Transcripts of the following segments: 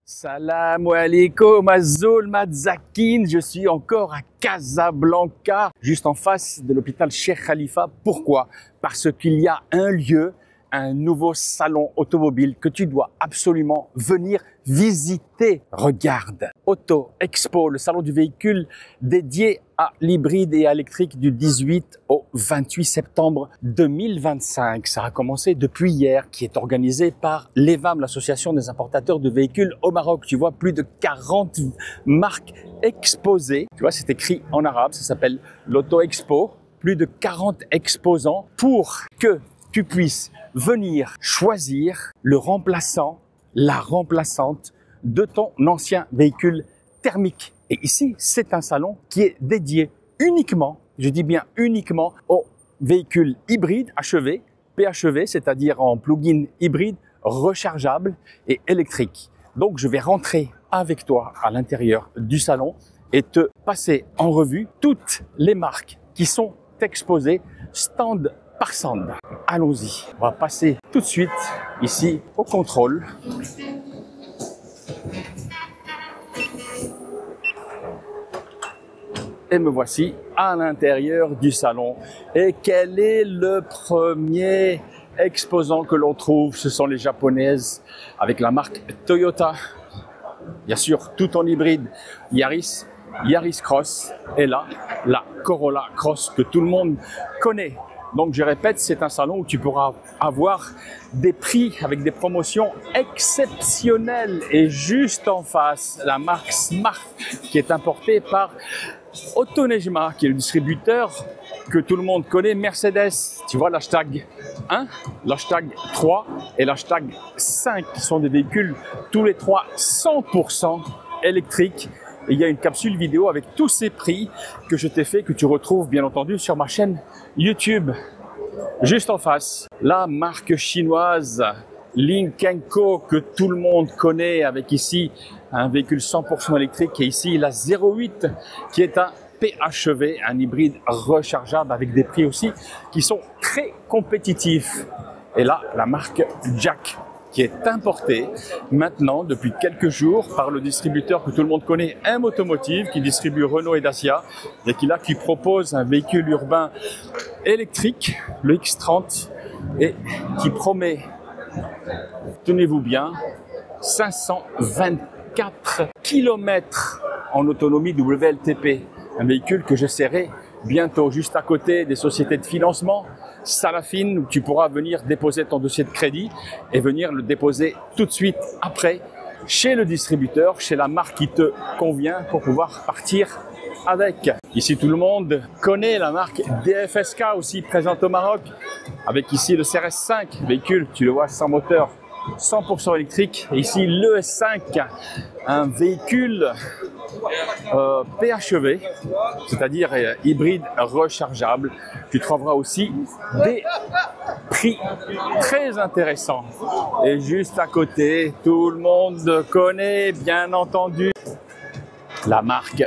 Salam alaikum Azul Madzakin, je suis encore à Casablanca, juste en face de l'hôpital Cheikh Khalifa. Pourquoi? Parce qu'il y a un lieu, un nouveau salon automobile que tu dois absolument venir visiter. Regarde, Auto Expo, le salon du véhicule dédié à l'hybride et à l'électrique du 18 au 28 septembre 2025. Ça a commencé depuis hier, qui est organisé par l'EVAM, l'association des importateurs de véhicules au Maroc. Tu vois, plus de 40 marques exposées. Tu vois, c'est écrit en arabe, ça s'appelle l'Auto Expo. Plus de 40 exposants pour que tu puisses venir choisir le remplaçant, la remplaçante de ton ancien véhicule thermique. Et ici, c'est un salon qui est dédié uniquement, je dis bien uniquement, aux véhicules hybrides HEV, PHEV, c'est-à-dire en plug-in hybride, rechargeable et électrique. Donc, je vais rentrer avec toi à l'intérieur du salon et te passer en revue toutes les marques qui sont exposées, stand par stand. Allons-y. On va passer tout de suite ici au contrôle. Et me voici à l'intérieur du salon. Et quel est le premier exposant que l'on trouve? Ce sont les japonaises avec la marque Toyota. Bien sûr, tout en hybride. Yaris Cross. Et là, la Corolla Cross que tout le monde connaît. Donc, je répète, c'est un salon où tu pourras avoir des prix avec des promotions exceptionnelles. Et juste en face, la marque Smart qui est importée par Autonejma, qui est le distributeur que tout le monde connaît, Mercedes. Tu vois l'hashtag 1, l'hashtag 3 et l'hashtag 5 qui sont des véhicules tous les trois 100% électriques. Et il y a une capsule vidéo avec tous ces prix que je t'ai fait, que tu retrouves bien entendu sur ma chaîne YouTube. Juste en face, la marque chinoise Lynk & Co que tout le monde connaît, avec ici un véhicule 100% électrique et ici la 08 qui est un PHEV, un hybride rechargeable avec des prix aussi qui sont très compétitifs. Et là, la marque Jack qui est importée maintenant depuis quelques jours par le distributeur que tout le monde connaît, M Automotive, qui distribue Renault et Dacia et qui propose un véhicule urbain électrique, le X30, et qui promet, tenez-vous bien, 524 km en autonomie WLTP. Un véhicule que j'essaierai bientôt juste à côté des sociétés de financement, Salafine, où tu pourras venir déposer ton dossier de crédit et venir le déposer tout de suite après chez le distributeur, chez la marque qui te convient pour pouvoir partir avec. Ici, tout le monde connaît la marque DFSK aussi présente au Maroc, avec ici le CRS5, véhicule, tu le vois, sans moteur, 100% électrique. Et ici, l'ES5, un véhicule PHEV, c'est-à-dire hybride rechargeable. Tu trouveras aussi des prix très intéressants. Et juste à côté, tout le monde connaît, bien entendu, la marque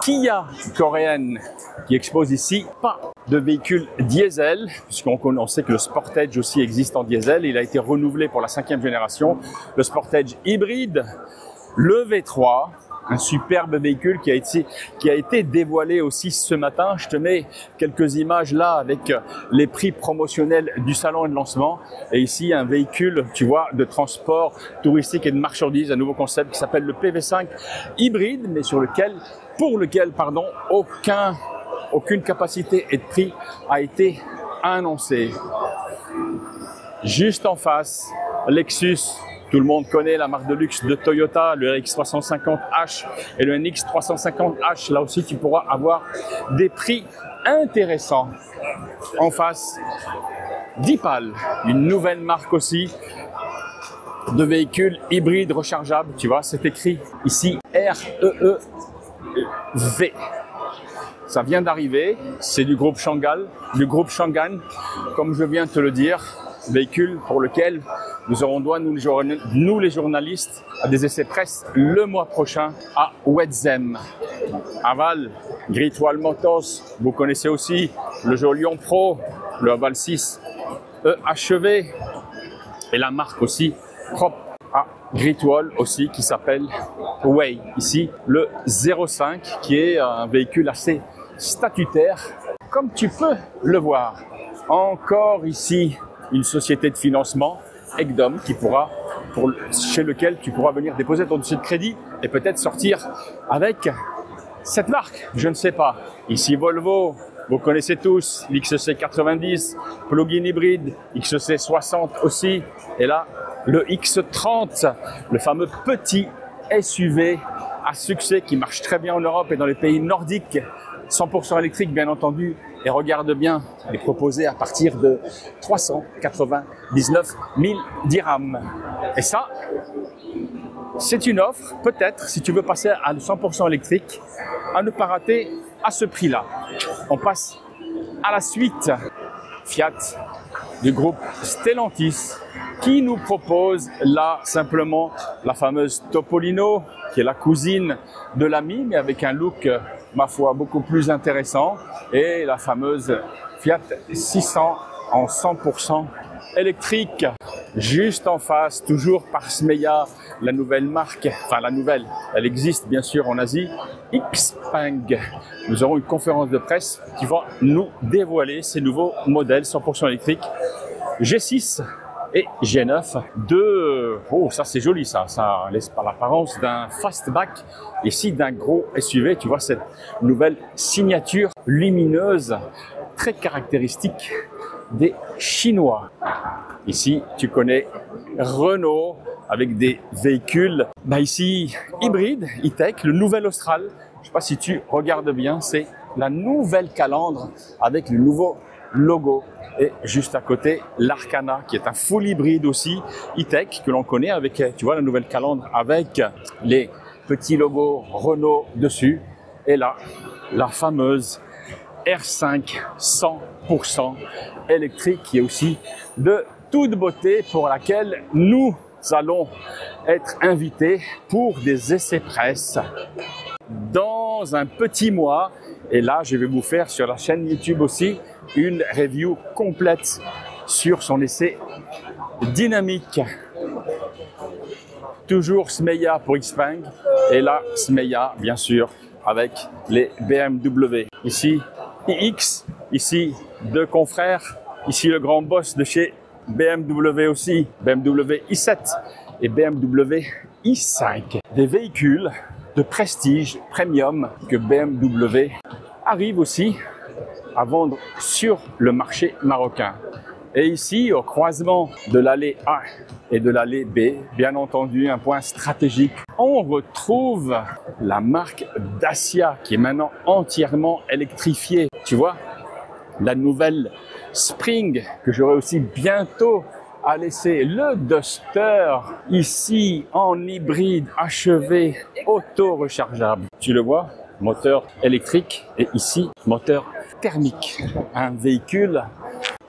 Kia coréenne qui expose ici pas de véhicules diesel, puisqu'on sait que le Sportage aussi existe en diesel. Il a été renouvelé pour la 5e génération. Le Sportage hybride, le V3, un superbe véhicule qui a été dévoilé aussi ce matin. Je te mets quelques images là avec les prix promotionnels du salon et de lancement. Et ici, un véhicule, tu vois, de transport touristique et de marchandises, un nouveau concept qui s'appelle le PV5 hybride, mais pour lequel, aucune capacité et de prix a été annoncée. Juste en face, Lexus. Tout le monde connaît la marque de luxe de Toyota, le RX350H et le NX350H. Là aussi, tu pourras avoir des prix intéressants. En face, Deepal, une nouvelle marque aussi de véhicules hybrides rechargeables. Tu vois, c'est écrit ici REEV. Ça vient d'arriver, c'est du groupe Changan, comme je viens de te le dire. Véhicule pour lequel nous aurons droit, nous les journalistes, à des essais presse le mois prochain à Ouedzem. Aval, Greatwall Motors, vous connaissez aussi le Jolion Pro, le Aval 6 EHEV et la marque aussi propre à Greatwall aussi qui s'appelle Way. Ici, le 05 qui est un véhicule assez statutaire, comme tu peux le voir. Encore ici, une société de financement, Ekdom, chez lequel tu pourras venir déposer ton dossier de crédit et peut-être sortir avec cette marque. Je ne sais pas. Ici, Volvo. Vous connaissez tous l'XC90, plug-in hybride, XC60 aussi. Et là, le X30, le fameux petit SUV à succès qui marche très bien en Europe et dans les pays nordiques. 100% électrique, bien entendu. Et regarde bien, il est proposé à partir de 399 000 dirhams. Et ça, c'est une offre, peut-être, si tu veux passer à 100% électrique, à ne pas rater à ce prix-là. On passe à la suite. Fiat du groupe Stellantis qui nous propose là simplement la fameuse Topolino qui est la cousine de l'Ami mais avec un look ma foi beaucoup plus intéressant et la fameuse Fiat 600 en 100% électrique. Juste en face, toujours par Smeya, la nouvelle marque, enfin la nouvelle, elle existe bien sûr en Asie, XPeng. Nous aurons une conférence de presse qui va nous dévoiler ces nouveaux modèles 100% électriques G6 et G9 de... Oh, ça c'est joli ça laisse par l'apparence d'un fastback, ici d'un gros SUV. Tu vois cette nouvelle signature lumineuse très caractéristique des Chinois. Ici, tu connais Renault avec des véhicules, ici, hybrides, e-tech, le nouvel Austral. Je ne sais pas si tu regardes bien, c'est la nouvelle calandre avec le nouveau logo. Et juste à côté, l'Arcana, qui est un full hybride aussi, e-tech, que l'on connaît avec, tu vois, la nouvelle calandre avec les petits logos Renault dessus. Et là, la fameuse R5 100% électrique qui est aussi de toute beauté pour laquelle nous allons être invités pour des essais presse dans un petit mois. Et là, je vais vous faire sur la chaîne YouTube aussi une review complète sur son essai dynamique. Toujours Smeya pour Xpeng et là Smeya bien sûr avec les BMW. Ici iX, ici deux confrères, ici le grand boss de chez BMW aussi, BMW i7 et BMW i5. Des véhicules de prestige premium que BMW arrive aussi à vendre sur le marché marocain. Et ici, au croisement de l'allée A et de l'allée B, bien entendu, un point stratégique, on retrouve la marque Dacia qui est maintenant entièrement électrifiée. Tu vois, la nouvelle Spring que j'aurai aussi bientôt à laisser, le Duster, ici en hybride achevé, auto-rechargeable. Tu le vois, moteur électrique et ici, moteur thermique. Un véhicule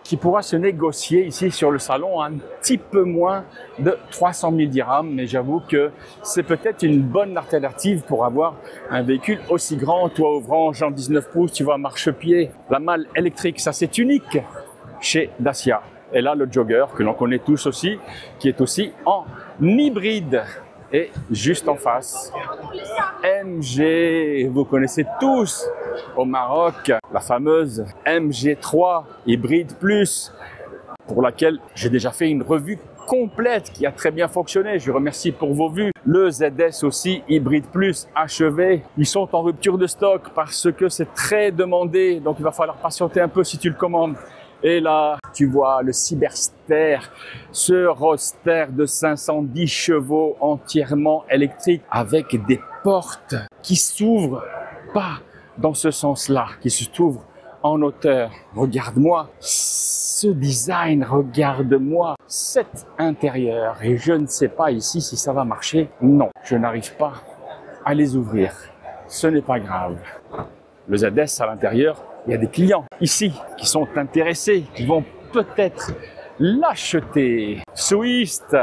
qui pourra se négocier ici sur le salon un petit peu moins de 300 000 dirhams, mais j'avoue que c'est peut-être une bonne alternative pour avoir un véhicule aussi grand, toit ouvrant, genre 19 pouces, tu vois, marchepied, la malle électrique, ça c'est unique chez Dacia. Et là, le Jogger, que l'on connaît tous aussi, qui est aussi en hybride. Et juste en face, MG, vous connaissez tous au Maroc, la fameuse MG3 Hybride Plus, pour laquelle j'ai déjà fait une revue complète qui a très bien fonctionné. Je vous remercie pour vos vues. Le ZS aussi, Hybride Plus, achevé. Ils sont en rupture de stock parce que c'est très demandé, donc il va falloir patienter un peu si tu le commandes. Et là, tu vois le Cyberster, ce roadster de 510 chevaux entièrement électrique avec des portes qui s'ouvrent pas dans ce sens-là, qui s'ouvrent en hauteur. Regarde-moi ce design, regarde-moi cet intérieur. Et je ne sais pas ici si ça va marcher. Non, je n'arrive pas à les ouvrir. Ce n'est pas grave. Le ZS à l'intérieur, il y a des clients ici qui sont intéressés, qui vont peut-être l'acheter. Swift,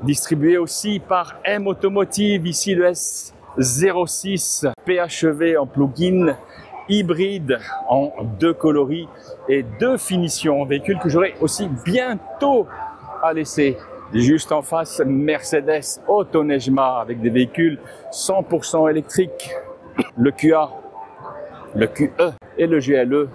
distribué aussi par M Automotive, ici le S06 PHEV en plug-in hybride en 2 coloris et 2 finitions. Véhicule que j'aurai aussi bientôt à laisser Juste en face, Mercedes Autonejma avec des véhicules 100% électriques. Le QA, le QE et le GLE,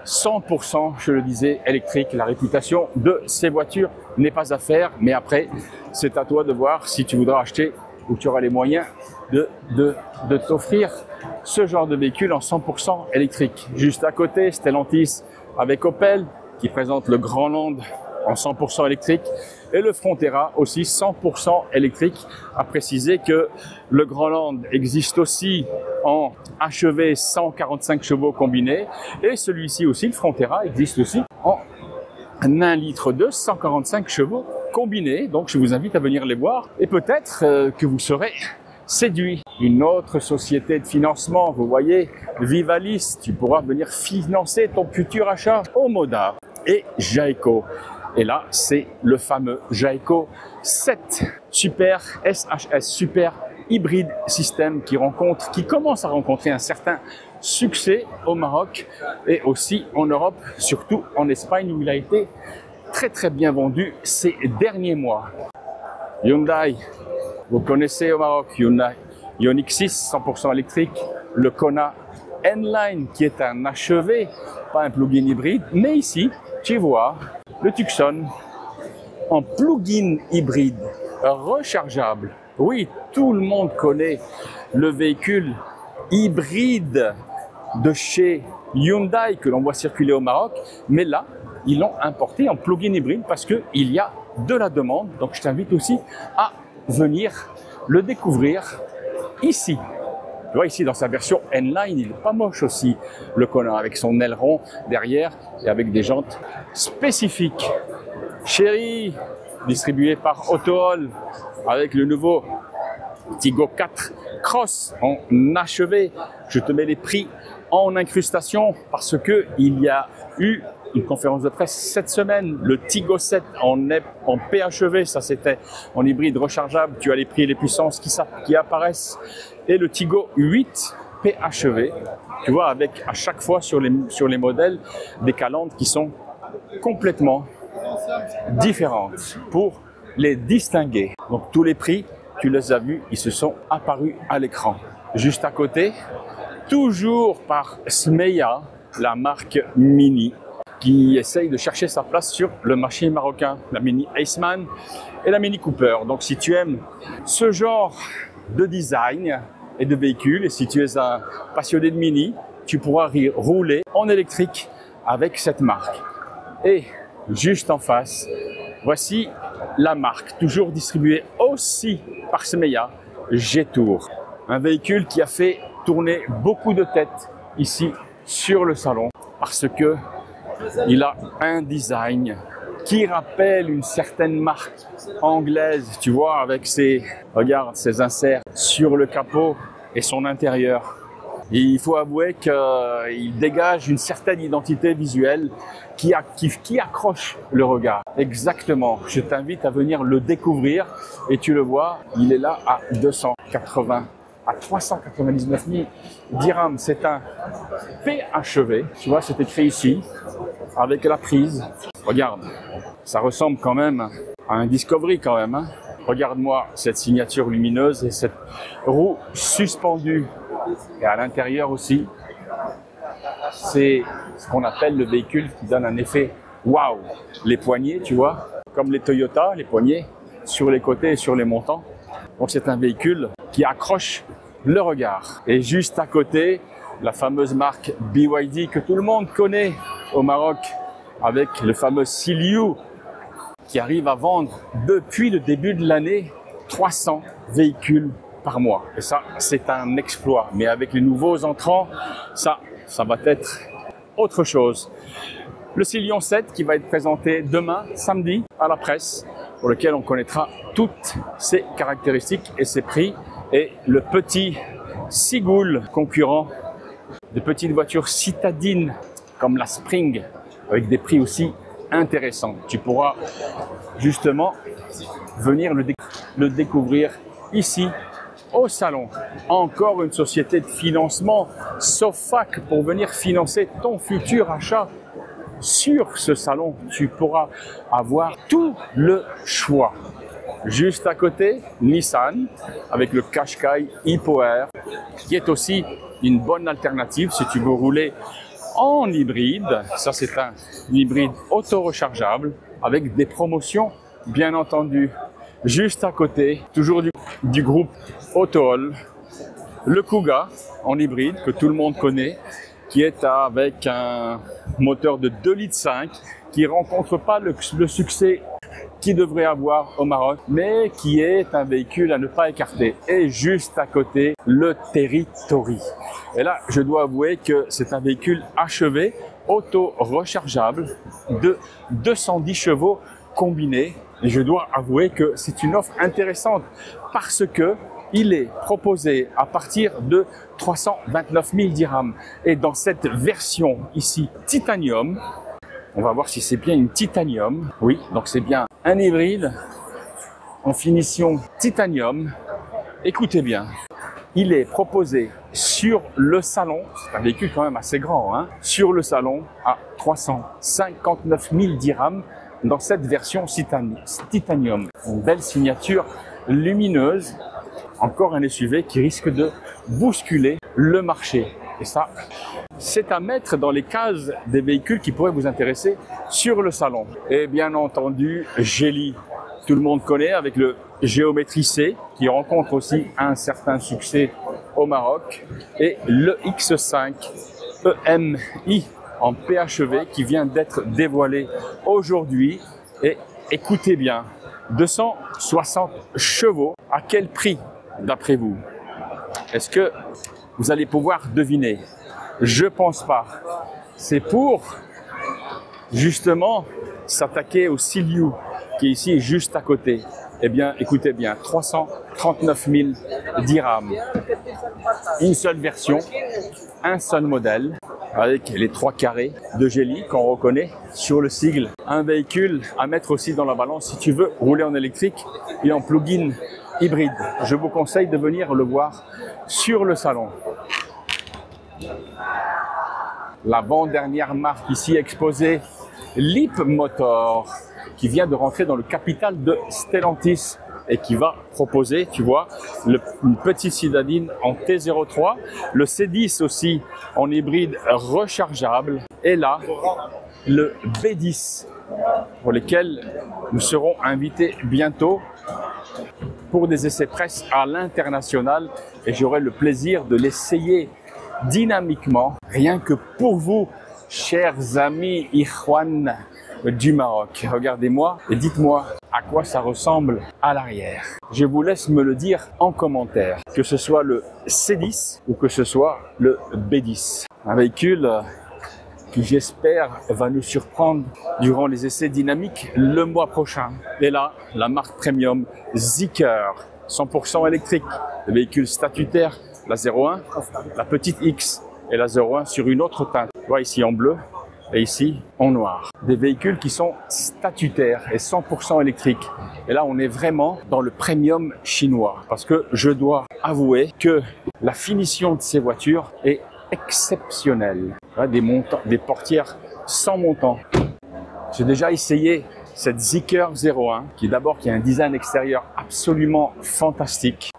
100%, je le disais, électrique. La réputation de ces voitures n'est pas à faire, mais après, c'est à toi de voir si tu voudras acheter ou tu auras les moyens de t'offrir ce genre de véhicule en 100% électrique. Juste à côté, Stellantis avec Opel qui présente le Grandland en 100% électrique et le Frontera aussi 100% électrique. À préciser que le Grandland existe aussi en HEV 145 chevaux combinés et celui-ci aussi, le Frontera, existe aussi en 1 litre de 145 chevaux combinés. Donc je vous invite à venir les voir et peut-être que vous serez séduit. Une autre société de financement, vous voyez, Vivalis, tu pourras venir financer ton futur achat. Omoda et Jayco. Et là, c'est le fameux Jayco 7 Super SHS, Super Hybrid System qui commence à rencontrer un certain succès au Maroc et aussi en Europe, surtout en Espagne où il a été très bien vendu ces derniers mois. Hyundai, vous connaissez au Maroc, Hyundai Ioniq 6 100% électrique, le Kona N-Line qui est un HEV, pas un plug-in hybride, mais ici, tu vois le Tucson en plug-in hybride rechargeable. Oui, tout le monde connaît le véhicule hybride de chez Hyundai que l'on voit circuler au Maroc, mais là, ils l'ont importé en plug-in hybride parce qu'il y a de la demande. Donc, je t'invite aussi à venir le découvrir ici. Tu vois, ici, dans sa version N-Line, il n'est pas moche aussi, le Kona, avec son aileron derrière et avec des jantes spécifiques. Chery, distribué par Autohall, avec le nouveau Tigo 4 Cross en achevé. Je te mets les prix en incrustation parce que il y a eu une conférence de presse cette semaine. Le Tigo 7 en PHEV, ça c'était en hybride rechargeable. Tu as les prix et les puissances qui apparaissent. Et le Tigo 8 PHEV, tu vois, avec à chaque fois sur les modèles des calandres qui sont complètement différentes pour les distinguer. Donc tous les prix, tu les as vus, ils se sont apparus à l'écran. Juste à côté, toujours par Smeya, la marque Mini, qui essaye de chercher sa place sur le marché marocain, la Mini Aceman et la Mini Cooper. Donc si tu aimes ce genre de design et de véhicule, et si tu es un passionné de Mini, tu pourras rouler en électrique avec cette marque. Et juste en face, voici la marque, toujours distribuée aussi par Smeya, Jetour. Un véhicule qui a fait tourner beaucoup de têtes ici sur le salon parce que il a un design qui rappelle une certaine marque anglaise, tu vois, avec regarde, ses inserts sur le capot et son intérieur. Et il faut avouer qu'il dégage une certaine identité visuelle qui accroche le regard. Exactement. Je t'invite à venir le découvrir et tu le vois, il est là à 399 000 dirhams. C'est un PHEV, tu vois, c'est écrit ici, avec la prise. Regarde, ça ressemble quand même à un Discovery quand même, hein. Regarde-moi cette signature lumineuse et cette roue suspendue. Et à l'intérieur aussi, c'est ce qu'on appelle le véhicule qui donne un effet waouh. Les poignées, tu vois, comme les Toyota, les poignées sur les côtés et sur les montants. Donc c'est un véhicule qui accroche le regard. Et juste à côté, la fameuse marque BYD que tout le monde connaît au Maroc, avec le fameux Siliu qui arrive à vendre depuis le début de l'année 300 véhicules par mois. Et ça, c'est un exploit. Mais avec les nouveaux entrants, ça va être autre chose. Le Silion 7 qui va être présenté demain, samedi, à la presse, pour lequel on connaîtra toutes ses caractéristiques et ses prix. Et le petit Sigul concurrent de petites voitures citadines comme la Spring, avec des prix aussi intéressants. Tu pourras justement venir le découvrir ici au salon. Encore une société de financement, Sofac, pour venir financer ton futur achat. sur ce salon, tu pourras avoir tout le choix. Juste à côté, Nissan avec le Qashqai e-Power qui est aussi une bonne alternative si tu veux rouler en hybride. Ça, c'est un hybride auto-rechargeable avec des promotions, bien entendu. Juste à côté, toujours du groupe Autohall, le Kuga en hybride que tout le monde connaît, qui est avec un moteur de 2,5 litres qui rencontre pas le succès qu'il devrait avoir au Maroc, mais qui est un véhicule à ne pas écarter. Et juste à côté, le Territory. Et là, je dois avouer que c'est un véhicule achevé, auto-rechargeable, de 210 chevaux combinés. Et je dois avouer que c'est une offre intéressante parce que il est proposé à partir de 329 000 dirhams. Et dans cette version ici, titanium, on va voir si c'est bien une titanium. Oui, donc c'est bien un hybride en finition titanium. Écoutez bien, il est proposé sur le salon, c'est un véhicule quand même assez grand, hein, sur le salon à 359 000 dirhams dans cette version titanium. Une belle signature lumineuse. Encore un SUV qui risque de bousculer le marché. Et ça, c'est à mettre dans les cases des véhicules qui pourraient vous intéresser sur le salon. Et bien entendu, Geely, tout le monde connaît avec le Géométrie C, qui rencontre aussi un certain succès au Maroc. Et le X5 EMI en PHEV qui vient d'être dévoilé aujourd'hui. Et écoutez bien, 260 chevaux, à quel prix d'après vous? Est-ce que vous allez pouvoir deviner? Je pense pas. C'est pour justement s'attaquer au Siliu qui est ici juste à côté. Eh bien, écoutez bien, 339 000 dirhams. Une seule version, un seul modèle avec les 3 carrés de Geely qu'on reconnaît sur le sigle. Un véhicule à mettre aussi dans la balance si tu veux rouler en électrique et en plug-in hybride. Je vous conseille de venir le voir sur le salon. L'avant-dernière marque ici exposée, Leapmotor, qui vient de rentrer dans le capital de Stellantis et qui va proposer, tu vois, une petite citadine en T03, le C10 aussi en hybride rechargeable, et là, le B10, pour lesquels nous serons invités bientôt pour des essais presse à l'international, et j'aurai le plaisir de l'essayer dynamiquement, rien que pour vous, chers amis Ikhwan du Maroc. Regardez-moi et dites-moi à quoi ça ressemble à l'arrière. Je vous laisse me le dire en commentaire, que ce soit le C10 ou que ce soit le B10. Un véhicule qui, j'espère, va nous surprendre durant les essais dynamiques le mois prochain. Et là, la marque premium Zeekr, 100% électrique, le véhicule statutaire, la 01, la petite X et la 01 sur une autre teinte. Tu vois ici en bleu et ici en noir. Des véhicules qui sont statutaires et 100% électriques. Et là, on est vraiment dans le premium chinois. Parce que je dois avouer que la finition de ces voitures est exceptionnelle. Des portières sans montant. J'ai déjà essayé cette Zeekr 01 qui a un design extérieur absolument fantastique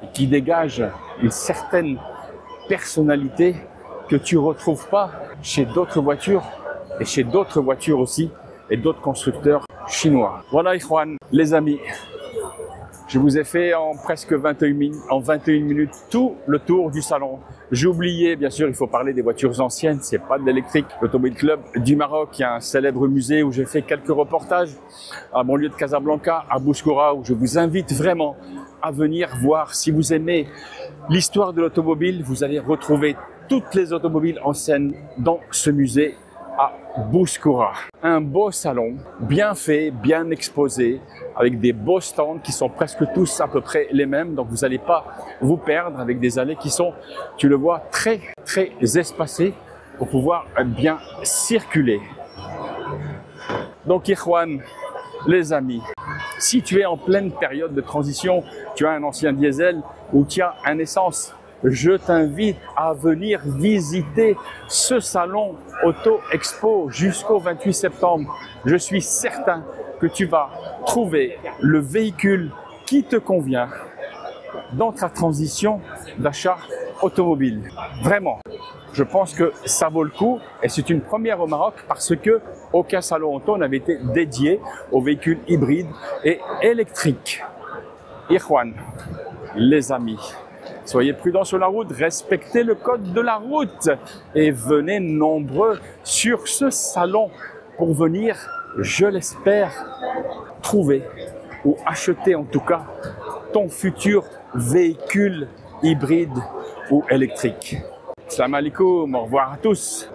et qui dégage une certaine personnalité que tu retrouves pas chez d'autres voitures et chez d'autres voitures aussi et d'autres constructeurs chinois. Voilà Ikhwan, les amis, je vous ai fait en presque 21 minutes tout le tour du salon. J'ai oublié, bien sûr, il faut parler des voitures anciennes, c'est pas de l'électrique. L'Automobile Club du Maroc, il y a un célèbre musée où j'ai fait quelques reportages à mon lieu de Casablanca, à Bouskoura, où je vous invite vraiment à venir voir. Si vous aimez l'histoire de l'automobile, vous allez retrouver toutes les automobiles anciennes dans ce musée à Bouskoura. Un beau salon, bien fait, bien exposé, avec des beaux stands qui sont presque tous à peu près les mêmes. Donc vous n'allez pas vous perdre avec des allées qui sont, tu le vois, très très espacées pour pouvoir bien circuler. Donc Ikhwan, les amis, si tu es en pleine période de transition, tu as un ancien diesel ou tu as un essence je t'invite à venir visiter ce salon Auto Expo jusqu'au 28 septembre. Je suis certain que tu vas trouver le véhicule qui te convient dans ta transition d'achat automobile. Vraiment, je pense que ça vaut le coup et c'est une première au Maroc parce que aucun salon auto n'avait été dédié aux véhicules hybrides et électriques. Ikhwan, les amis, soyez prudents sur la route, respectez le code de la route et venez nombreux sur ce salon pour venir, je l'espère, trouver ou acheter en tout cas ton futur véhicule hybride ou électrique. Salam alaikum, au revoir à tous.